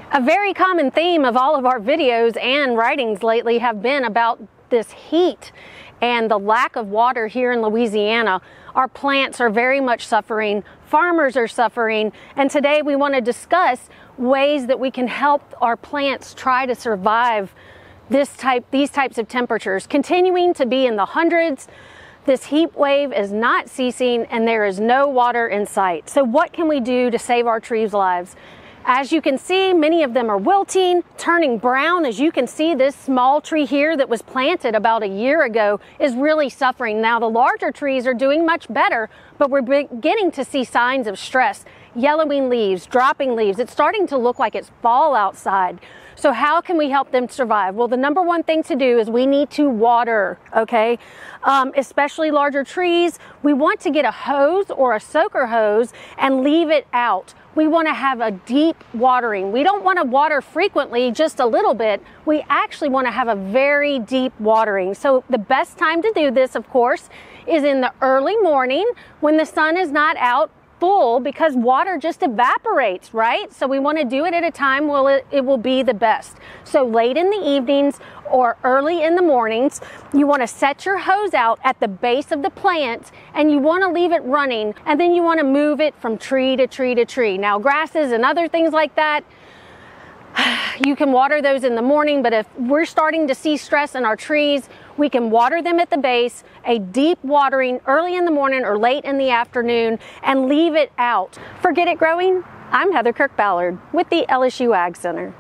A very common theme of all of our videos and writings lately have been about this heat and the lack of water here in Louisiana. Our plants are very much suffering, farmers are suffering, and today we want to discuss ways that we can help our plants try to survive these types of temperatures. Continuing to be in the hundreds, this heat wave is not ceasing and there is no water in sight. So what can we do to save our trees' lives? As you can see, many of them are wilting, turning brown. As you can see, this small tree here that was planted about a year ago is really suffering. Now, the larger trees are doing much better, but we're beginning to see signs of stress. Yellowing leaves, dropping leaves. It's starting to look like it's fall outside. So how can we help them survive? Well, the number one thing to do is we need to water, okay? Especially larger trees, we want to get a hose or a soaker hose and leave it out. We want to have a deep watering. We don't want to water frequently, just a little bit. We actually want to have a very deep watering. So the best time to do this, of course, is in the early morning when the sun is not out full, because water just evaporates, right? So we want to do it at a time where it will be the best. So late in the evenings or early in the mornings, you want to set your hose out at the base of the plant and you want to leave it running, and then you want to move it from tree to tree to tree. Now, grasses and other things like that, you can water those in the morning, but if we're starting to see stress in our trees, we can water them at the base, a deep watering early in the morning or late in the afternoon, and leave it out. For Get It Growing, I'm Heather Kirk-Ballard with the LSU AgCenter.